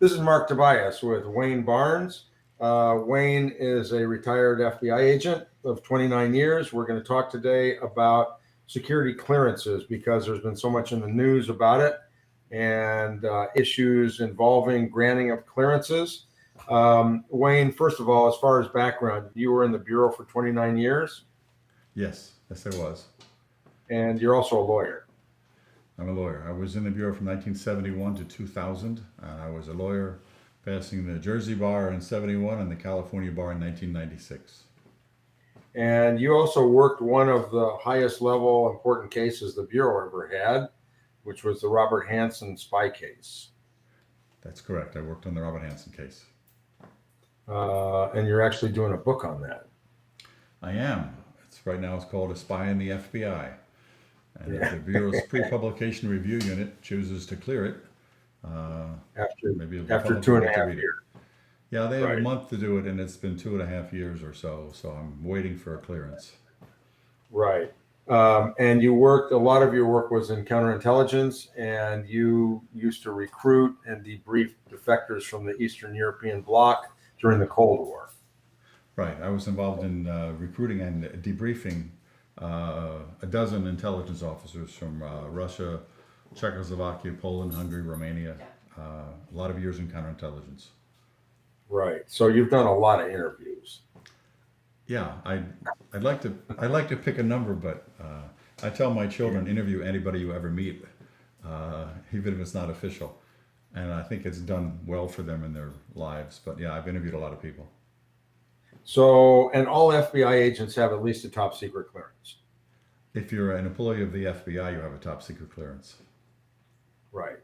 This is Marc Tobias with Wayne Barnes. Wayne is a retired FBI agent of 29 years. We're going to talk today about security clearances because there's been so much in the news about it and issues involving granting of clearances. Wayne, first of all, as far as background, you were in the Bureau for 29 years. Yes, I was. And you're also a lawyer. I'm a lawyer. I was in the Bureau from 1971 to 2000. I was a lawyer passing the Jersey bar in 71 and the California bar in 1996. And you also worked one of the highest level important cases the Bureau ever had, which was the Robert Hanssen spy case. That's correct. I worked on the Robert Hanssen case. And you're actually doing a book on that. I am. Right now it's called A Spy in the FBI. And if the Bureau's pre-publication review unit chooses to clear it, after 2.5 years. Yeah, they have a month to do it, and it's been 2.5 years or so. So I'm waiting for a clearance. Right. And you worked, a lot of your work was in counterintelligence, and you used to recruit and debrief defectors from the Eastern European Bloc during the Cold War. Right. I was involved in recruiting and debriefing a dozen intelligence officers from Russia, Czechoslovakia, Poland, Hungary, Romania. A lot of years in counterintelligence. Right. So you've done a lot of interviews. Yeah, I'd like to pick a number, but I tell my children, interview anybody you ever meet, even if it's not official. And I think it's done well for them in their lives. But yeah, I've interviewed a lot of people. So, and all FBI agents have at least a top secret clearance. If you're an employee of the FBI, you have a top secret clearance. Right.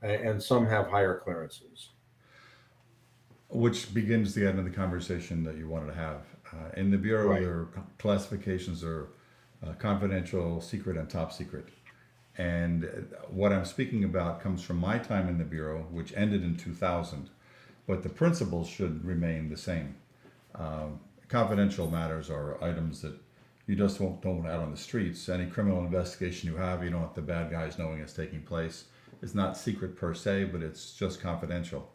And some have higher clearances. Which begins the end of the conversation that you wanted to have. In the Bureau, their classifications are confidential, secret, and top secret. And what I'm speaking about comes from my time in the Bureau, which ended in 2000. But the principles should remain the same. Confidential matters are items that you just don't want out on the streets. Any criminal investigation you have, you don't want the bad guys knowing it's taking place. It's not secret per se, but it's just confidential.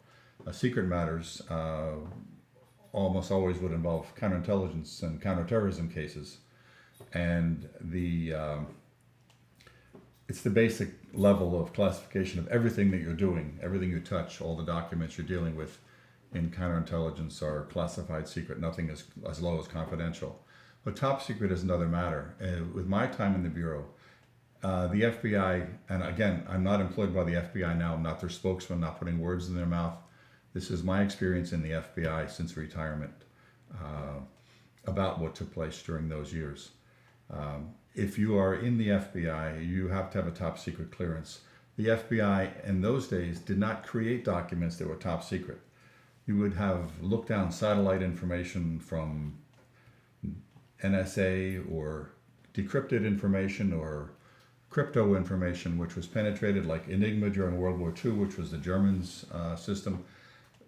Secret matters almost always would involve counterintelligence and counterterrorism cases. And it's the basic level of classification of everything that you're doing, everything you touch, all the documents you're dealing with in counterintelligence are classified secret. Nothing is as low as confidential. But top secret is another matter. With my time in the Bureau, the FBI, and again, I'm not employed by the FBI now. I'm not their spokesman, not putting words in their mouth. This is my experience in the FBI since retirement about what took place during those years. If you are in the FBI, you have to have a top secret clearance. The FBI in those days did not create documents that were top secret. You would have looked down satellite information from NSA or decrypted information or crypto information, which was penetrated, like Enigma during World War II, which was the Germans' system.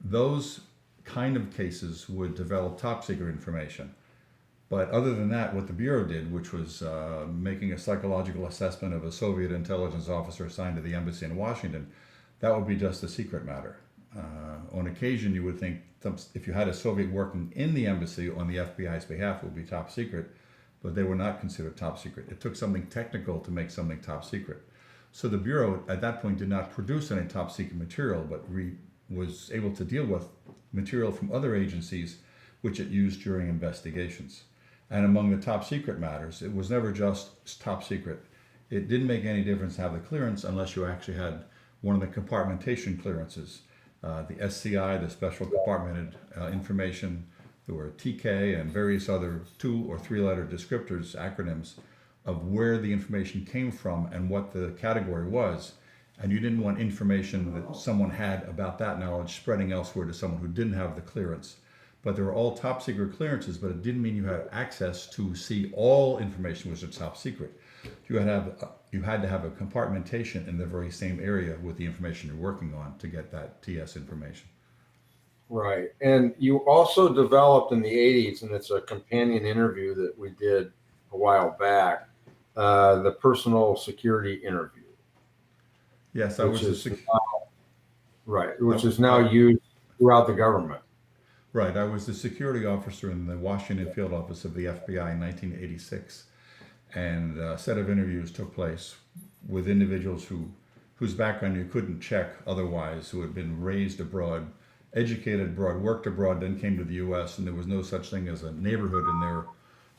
Those kind of cases would develop top secret information. But other than that, what the Bureau did, which was making a psychological assessment of a Soviet intelligence officer assigned to the embassy in Washington, that would be just a secret matter. On occasion, you would think if you had a Soviet working in the embassy on the FBI's behalf, it would be top secret, but they were not considered top secret. It took something technical to make something top secret. So the Bureau at that point did not produce any top secret material, but was able to deal with material from other agencies which it used during investigations. And among the top secret matters, it was never just top secret. It didn't make any difference to have the clearance unless you actually had one of the compartmentation clearances. The SCI, the Special Compartmented Information, there were TK and various other 2 or 3 letter descriptors, acronyms, of where the information came from and what the category was. And you didn't want information that someone had about that knowledge spreading elsewhere to someone who didn't have the clearance. But they were all top secret clearances, but it didn't mean you had access to see all information was a top secret. You had to have a compartmentation in the very same area with the information you're working on to get that TS information. Right. And you also developed in the 80s, and it's a companion interview that we did a while back, the personal security interview. Yes, I was Right, which is now used throughout the government. Right. I was the security officer in the Washington field office of the FBI in 1986, and a set of interviews took place with individuals whose background you couldn't check otherwise, who had been raised abroad, educated abroad, worked abroad, then came to the U.S., and there was no such thing as a neighborhood in their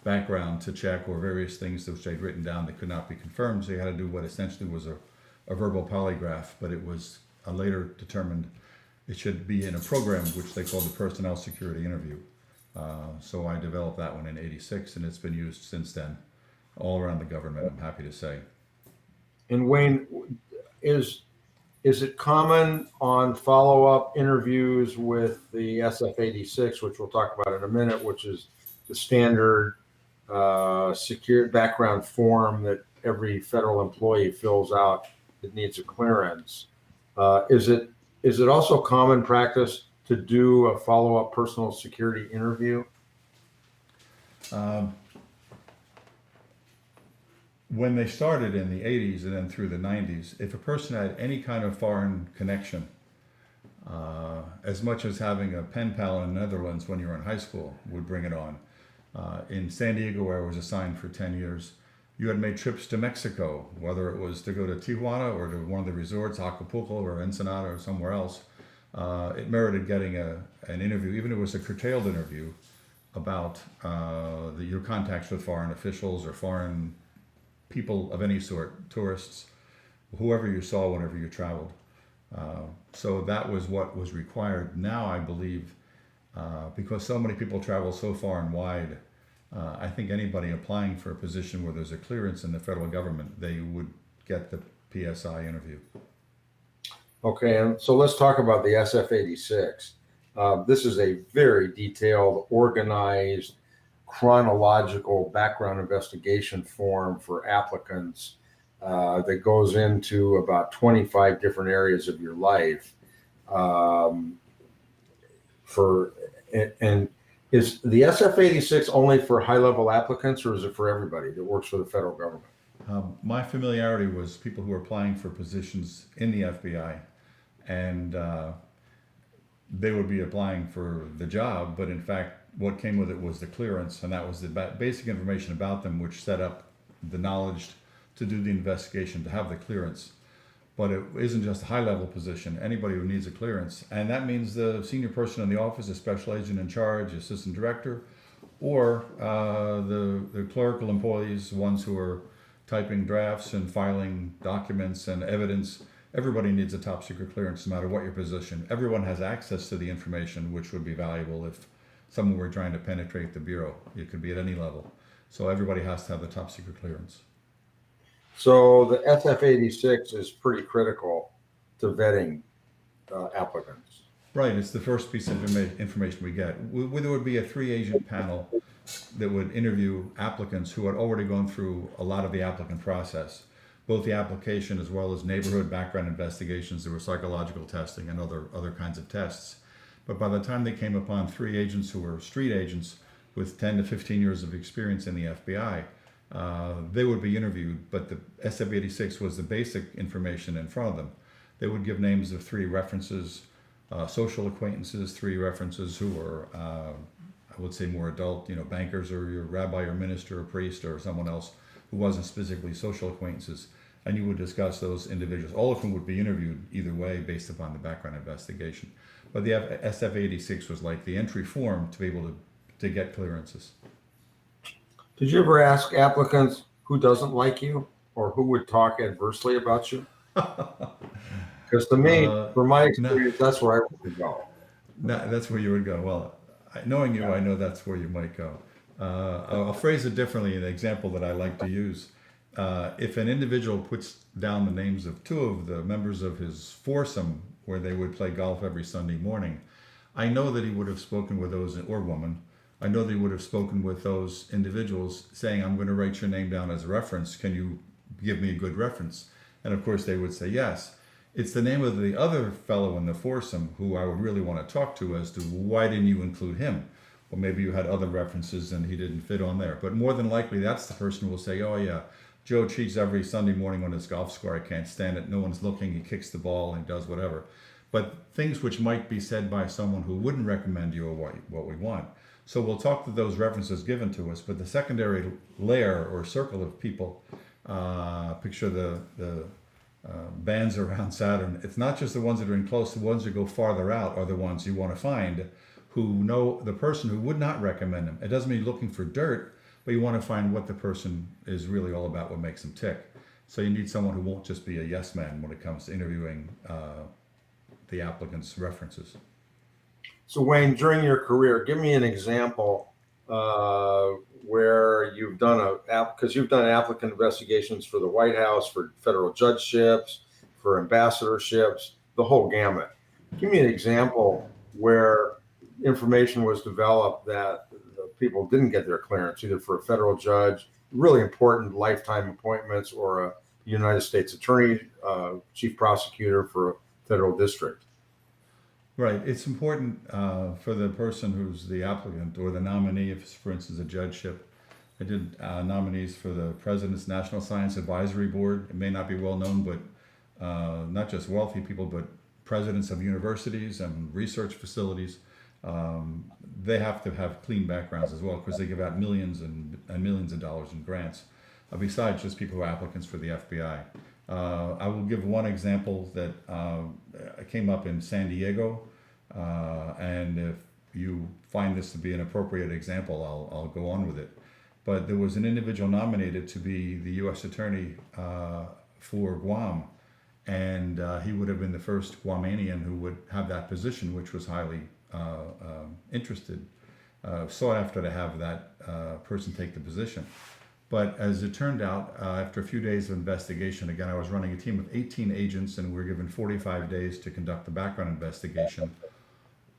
background to check, or various things which they'd written down that could not be confirmed. So you had to do what essentially was a verbal polygraph, but it was later determined it should be in a program which they called the personnel security interview. So I developed that one in '86, and it's been used since then all around the government, I'm happy to say. And Wayne, is it common on follow-up interviews with the SF-86, which we'll talk about in a minute, which is the standard secure background form that every federal employee fills out that needs a clearance? Is it also common practice to do a follow-up personal security interview? When they started in the 80s and then through the 90s, if a person had any kind of foreign connection, as much as having a pen pal in the Netherlands when you were in high school would bring it on. In San Diego, where I was assigned for 10 years, you had made trips to Mexico, whether it was to go to Tijuana or to one of the resorts, Acapulco or Ensenada or somewhere else. It merited getting an interview, even if it was a curtailed interview, about your contacts with foreign officials or foreign people of any sort, tourists, whoever you saw whenever you traveled. So that was what was required. Now I believe, because so many people travel so far and wide, I think anybody applying for a position where there's a clearance in the federal government, they would get the PSI interview. Okay, and so let's talk about the SF-86. This is a very detailed, organized, chronological background investigation form for applicants that goes into about 25 different areas of your life. And is the SF-86 only for high-level applicants, or is it for everybody that works for the federal government? My familiarity was people who were applying for positions in the FBI, and they would be applying for the job, but in fact, what came with it was the clearance, and that was the basic information about them, which set up the knowledge to do the investigation, to have the clearance. But it isn't just a high-level position. Anybody who needs a clearance, and that means the senior person in the office, a special agent in charge, assistant director, or the clerical employees, ones who are typing drafts and filing documents and evidence. Everybody needs a top secret clearance, no matter what your position. Everyone has access to the information, which would be valuable if someone were trying to penetrate the bureau. It could be at any level. So everybody has to have the top secret clearance. So the SF-86 is pretty critical to vetting applicants. Right, it's the first piece of information we get. There would be a 3-agent panel that would interview applicants who had already gone through a lot of the applicant process, both the application as well as neighborhood background investigations. There were psychological testing and other kinds of tests. But by the time they came upon 3 agents who were street agents with 10 to 15 years of experience in the FBI, they would be interviewed, but the SF-86 was the basic information in front of them. They would give names of 3 references, social acquaintances, 3 references who were, I would say, more adult, bankers or your rabbi or minister or priest or someone else who wasn't specifically social acquaintances. And you would discuss those individuals. All of whom would be interviewed either way based upon the background investigation. But the SF-86 was like the entry form to be able to get clearances. Did you ever ask applicants who doesn't like you or who would talk adversely about you? Because to me, from my experience, that's where I would go. That's where you would go. Well, knowing you, I know that's where you might go. I'll phrase it differently. An example that I like to use. If an individual puts down the names of 2 of the members of his foursome where they would play golf every Sunday morning, I know that he would have spoken with those, or woman, I know they would have spoken with those individuals saying, I'm going to write your name down as a reference. Can you give me a good reference? And of course they would say yes. It's the name of the other fellow in the foursome who I would really want to talk to as to why didn't you include him? Well, maybe you had other references and he didn't fit on there. But more than likely, that's the person who will say, oh yeah, Joe cheats every Sunday morning on his golf score. I can't stand it. No one's looking. He kicks the ball and he does whatever. but things which might be said by someone who wouldn't recommend you are what we want. So we'll talk to those references given to us, but the secondary layer or circle of people, picture the bands around Saturn. It's not just the ones that are in close, the ones that go farther out are the ones you want to find who know the person who would not recommend them. It doesn't mean you're looking for dirt, but you want to find what the person is really all about, what makes them tick. So you need someone who won't just be a yes man when it comes to interviewing the applicant's references. So Wayne, during your career, give me an example where you've done because you've done applicant investigations for the White House, for federal judgeships, for ambassadorships, the whole gamut. Give me an example where information was developed that the people didn't get their clearance, either for a federal judge, really important lifetime appointments, or a United States attorney, chief prosecutor for a federal district. Right. It's important for the person who's the applicant or the nominee, if, for instance, a judgeship. I did nominees for the President's National Science Advisory Board. It may not be well known, but not just wealthy people, but presidents of universities and research facilities. They have to have clean backgrounds as well, because they give out millions and millions of dollars in grants, besides just people who are applicants for the FBI. I will give one example that came up in San Diego, and if you find this to be an appropriate example, I'll go on with it. But there was an individual nominated to be the U.S. Attorney for Guam, and he would have been the first Guamanian who would have that position, which was highly sought after to have that person take the position. But as it turned out, after a few days of investigation, again, I was running a team of 18 agents, and we were given 45 days to conduct the background investigation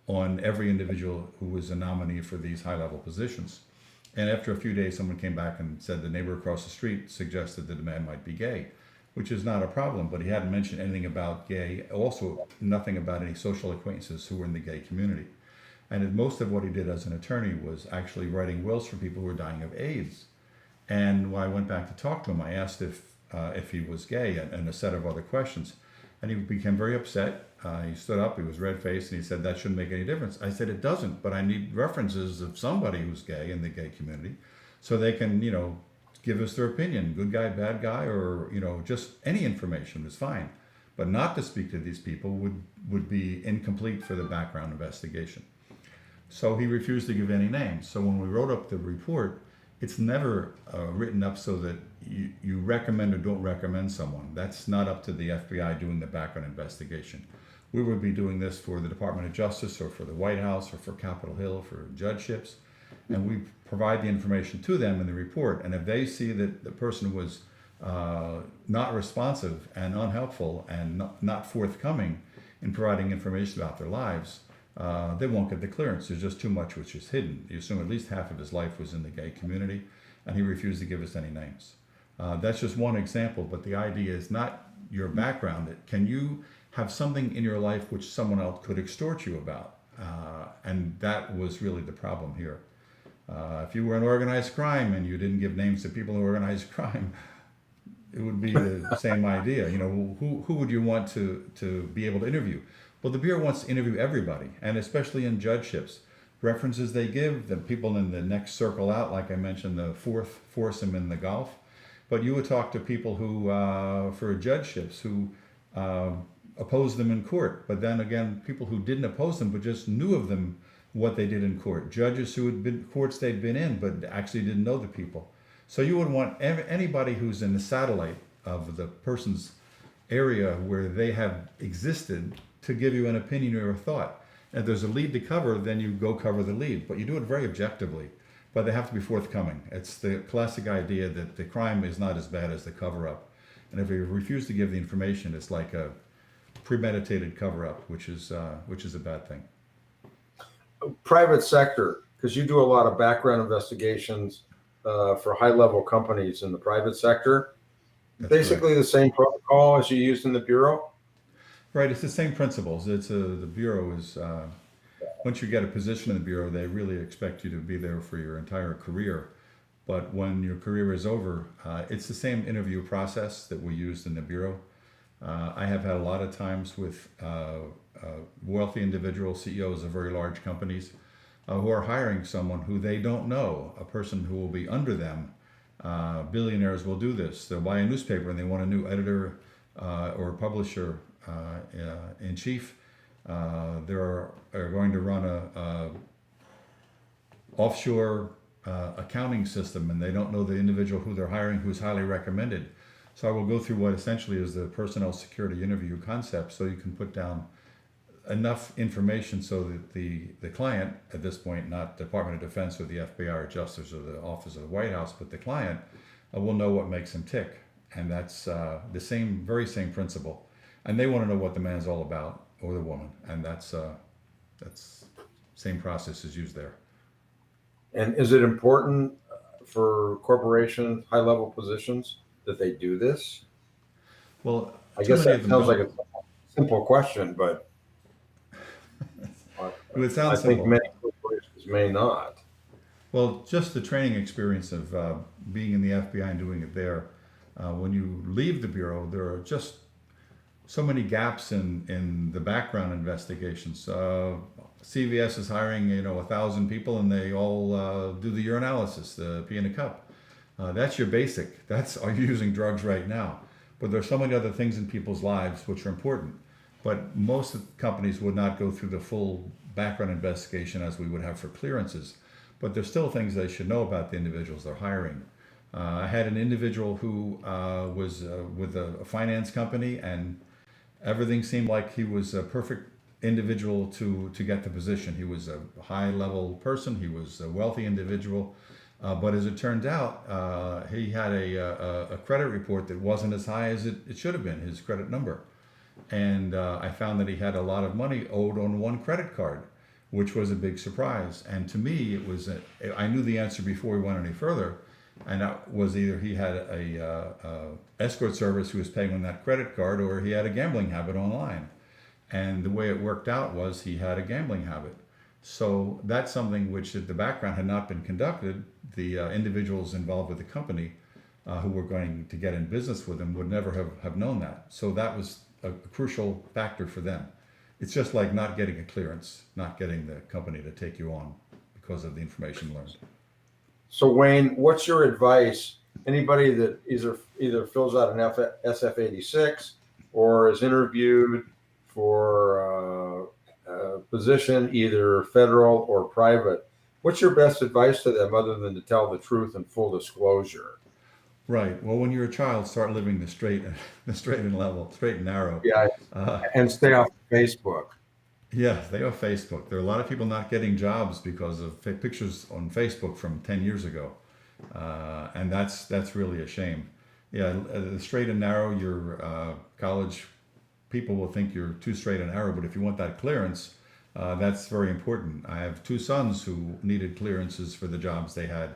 on every individual who was a nominee for these high-level positions. And after a few days, someone came back and said the neighbor across the street suggested that the man might be gay, which is not a problem, but he hadn't mentioned anything about gay, also nothing about any social acquaintances who were in the gay community. And most of what he did as an attorney was actually writing wills for people who were dying of AIDS. And when I went back to talk to him, I asked if he was gay and a set of other questions. And he became very upset. He stood up, he was red-faced, and he said, that shouldn't make any difference. I said, it doesn't, but I need references of somebody who's gay in the gay community so they can, give us their opinion, good guy, bad guy, or, just any information is fine. But not to speak to these people would be incomplete for the background investigation. So he refused to give any names. So when we wrote up the report, it's never written up so that you recommend or don't recommend someone. That's not up to the FBI doing the background investigation. We would be doing this for the Department of Justice or for the White House or for Capitol Hill, for judgeships. And we provide the information to them in the report. And if they see that the person was not responsive and unhelpful and not forthcoming in providing information about their lives, they won't get the clearance. There's just too much which is hidden. You assume at least half of his life was in the gay community, and he refused to give us any names. That's just one example, but the idea is not your background. Can you have something in your life which someone else could extort you about? And that was really the problem here. If you were in organized crime and you didn't give names to people in organized crime, it would be the same idea. Who would you want to be able to interview? Well, the Bureau wants to interview everybody, and especially in judgeships. References they give, the people in the next circle out, like I mentioned, the fourth foursome in the Gulf. But you would talk to people who, for judgeships, who opposed them in court. But then again, people who didn't oppose them, but just knew of them, what they did in court. Judges who had been courts they'd been in, but actually didn't know the people. So you would want anybody who's in the satellite of the person's area where they have existed to give you an opinion or a thought. And if there's a lead to cover, then you go cover the lead. But you do it very objectively. But they have to be forthcoming. It's the classic idea that the crime is not as bad as the cover-up. And if you refuse to give the information, it's like a premeditated cover-up, which is a bad thing. Private sector, because you do a lot of background investigations for high-level companies in the private sector. That's basically correct. The same protocol as you used in the Bureau? Right, it's the same principles. The Bureau is, once you get a position in the Bureau, they really expect you to be there for your entire career. But when your career is over, it's the same interview process that we used in the Bureau. I have had a lot of times with wealthy individuals, CEOs of very large companies, who are hiring someone who they don't know, a person who will be under them. Billionaires will do this. They'll buy a newspaper and they want a new editor or publisher in chief. They're going to run a offshore accounting system, and they don't know the individual who they're hiring who's highly recommended. So I will go through what essentially is the personnel security interview concept, so you can put down enough information so that the client, at this point, not Department of Defense or the FBI or Justice or the Office of the White House, but the client will know what makes him tick. And that's the very same principle. And they want to know what the man's all about, or the woman, and that's same process is used there. And is it important for corporations, high-level positions, that they do this? Well, I guess that sounds like a simple question, but it sounds I simple. think many corporations may not. Well, just the training experience of being in the FBI and doing it there. When you leave the Bureau, there are just so many gaps in the background investigations. CVS is hiring 1,000 people, and they all do the urinalysis, the pee in a cup. That's your basic. Are you using drugs right now? But there's so many other things in people's lives which are important. But most companies would not go through the full background investigation as we would have for clearances. But there's still things they should know about the individuals they're hiring. I had an individual who was with a finance company, and everything seemed like he was a perfect individual to get the position. He was a high-level person. He was a wealthy individual. But as it turned out, he had a credit report that wasn't as high as it should have been, his credit number. And I found that he had a lot of money owed on one credit card, which was a big surprise. And to me, I knew the answer before we went any further. And that was either he had a escort service who was paying on that credit card, or he had a gambling habit online. And the way it worked out was he had a gambling habit. So that's something which, if the background had not been conducted, the individuals involved with the company who were going to get in business with him would never have known that. So that was a crucial factor for them. It's just like not getting a clearance, not getting the company to take you on because of the information learned. So Wayne, what's your advice? Anybody that either fills out an SF-86 or is interviewed for a position, either federal or private, what's your best advice to them other than to tell the truth and full disclosure? Right. Well, when you're a child, start living the straight and narrow. Yeah, and stay off Facebook. Yeah, they are Facebook. There are a lot of people not getting jobs because of pictures on Facebook from 10 years ago. And that's really a shame. Yeah, the straight and narrow, your college people will think you're too straight and narrow, but if you want that clearance, that's very important. I have two sons who needed clearances for the jobs they had.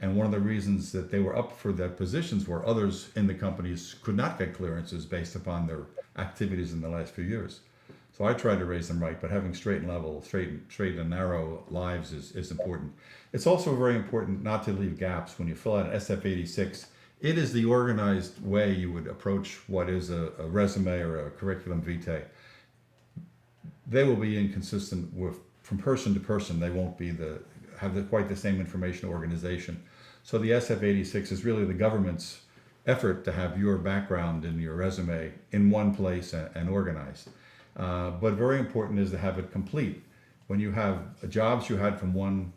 And one of the reasons that they were up for their positions were others in the companies could not get clearances based upon their activities in the last few years. So I tried to raise them right, but having straight and narrow lives is important. It's also very important not to leave gaps when you fill out an SF-86. It is the organized way you would approach what is a resume or a curriculum vitae. They will be inconsistent from person to person. They won't have quite the same information organization. So the SF-86 is really the government's effort to have your background and your resume in one place and organized. But very important is to have it complete. When you have jobs you had from one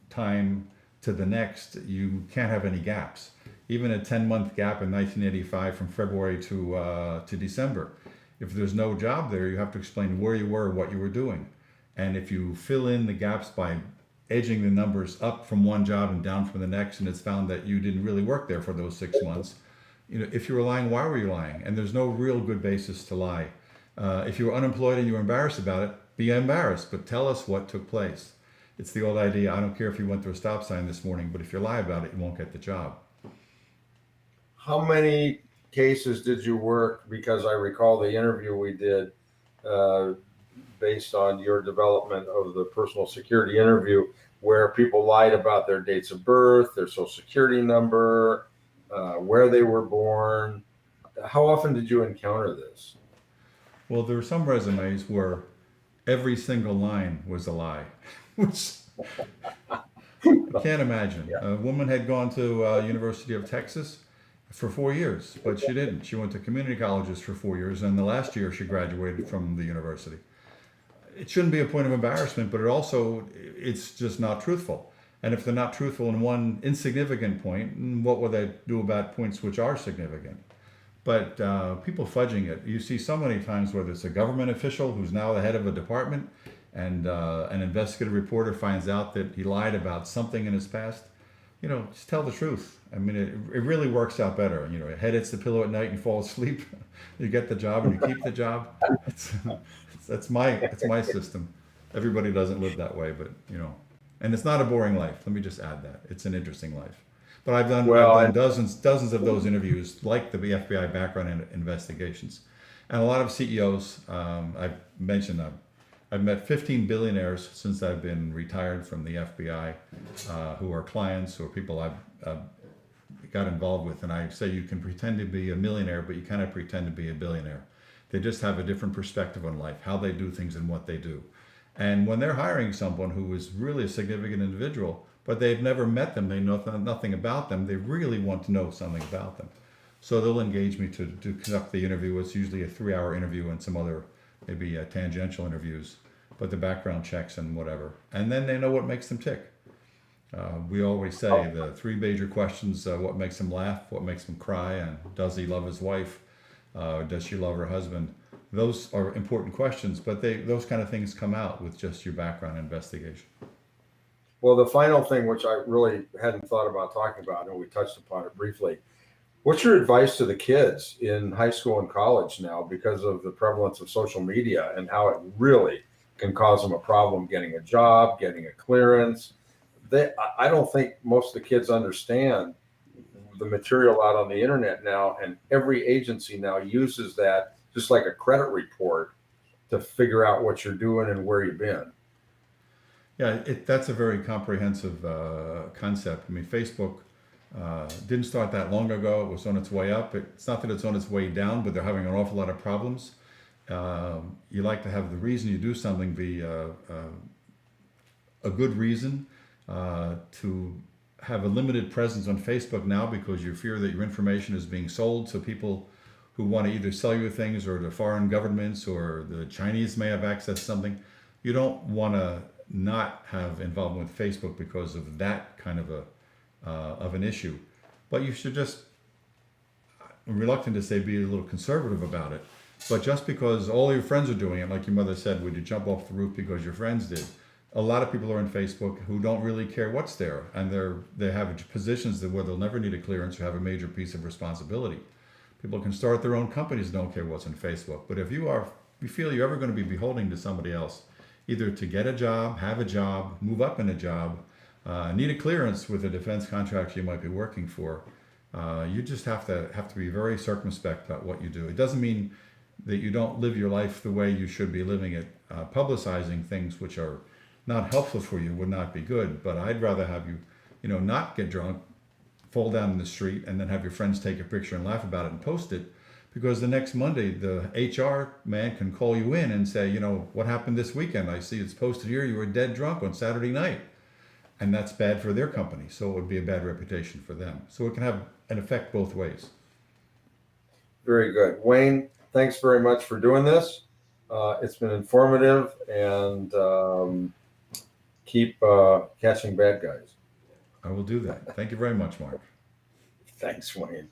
time to the next, you can't have any gaps. Even a 10-month gap in 1985 from February to December. If there's no job there, you have to explain where you were, what you were doing. And if you fill in the gaps by edging the numbers up from one job and down from the next, and it's found that you didn't really work there for those 6 months, if you were lying, why were you lying? And there's no real good basis to lie. If you were unemployed and you were embarrassed about it, be embarrassed, but tell us what took place. It's the old idea, I don't care if you went through a stop sign this morning, but if you lie about it, you won't get the job. How many cases did you work? Because I recall the interview we did based on your development of the personal security interview, where people lied about their dates of birth, their social security number, where they were born. how often did you encounter this? Well, there were some resumes where every single line was a lie, which I can't imagine. Yeah. A woman had gone to University of Texas for 4 years, but she didn't. She went to community colleges for 4 years, and the last year she graduated from the university. It shouldn't be a point of embarrassment, but it's just not truthful. And if they're not truthful in one insignificant point, what will they do about points which are significant? But people fudging it. You see so many times whether it's a government official who's now the head of a department and an investigative reporter finds out that he lied about something in his past. Just tell the truth. I mean, it really works out better. Your head hits the pillow at night and you fall asleep. You get the job and you keep the job. That's my system. Everybody doesn't live that way, but and it's not a boring life. Let me just add that it's an interesting life. But I've done dozens of those interviews, like the FBI background investigations, and a lot of CEOs. I've mentioned I've met 15 billionaires since I've been retired from the FBI, who are clients or people I've got involved with. And I say you can pretend to be a millionaire, but you cannot pretend to be a billionaire. They just have a different perspective on life, how they do things and what they do. And when they're hiring someone who is really a significant individual, but they've never met them, they know nothing about them, they really want to know something about them. So they'll engage me to conduct the interview. It's usually a 3-hour interview and some other maybe tangential interviews, but the background checks and whatever. And then they know what makes them tick. We always say the 3 major questions: what makes him laugh, what makes him cry, and does he love his wife? Does she love her husband? Those are important questions, but those kind of things come out with just your background investigation. Well, the final thing, which I really hadn't thought about talking about, and we touched upon it briefly, what's your advice to the kids in high school and college now because of the prevalence of social media and how it really can cause them a problem getting a job, getting a clearance? I don't think most of the kids understand the material out on the internet now, and every agency now uses that just like a credit report to figure out what you're doing and where you've been. Yeah, that's a very comprehensive concept. I mean, Facebook didn't start that long ago. It was on its way up. It's not that it's on its way down, but they're having an awful lot of problems. You like to have the reason you do something be a good reason to have a limited presence on Facebook now because you fear that your information is being sold. So people who want to either sell you things or the foreign governments or the Chinese may have access to something, you don't want to not have involvement with Facebook because of that kind of an issue. But you should just, I'm reluctant to say be a little conservative about it, but just because all your friends are doing it, like your mother said, would you jump off the roof because your friends did? A lot of people are on Facebook who don't really care what's there, and they have positions where they'll never need a clearance or have a major piece of responsibility. People can start their own companies and don't care what's on Facebook. But if you feel you're ever going to be beholden to somebody else, either to get a job, have a job, move up in a job, need a clearance with a defense contractor you might be working for, you just have to be very circumspect about what you do. It doesn't mean that you don't live your life the way you should be living it. Publicizing things which are not helpful for you would not be good, but I'd rather have you, not get drunk, fall down in the street, and then have your friends take a picture and laugh about it and post it, because the next Monday, the HR man can call you in and say, what happened this weekend? I see it's posted here, you were dead drunk on Saturday night. And that's bad for their company, so it would be a bad reputation for them. So it can have an effect both ways. Very good. Wayne, thanks very much for doing this. It's been informative, and keep catching bad guys. I will do that. Thank you very much, Mark. Thanks, Wayne.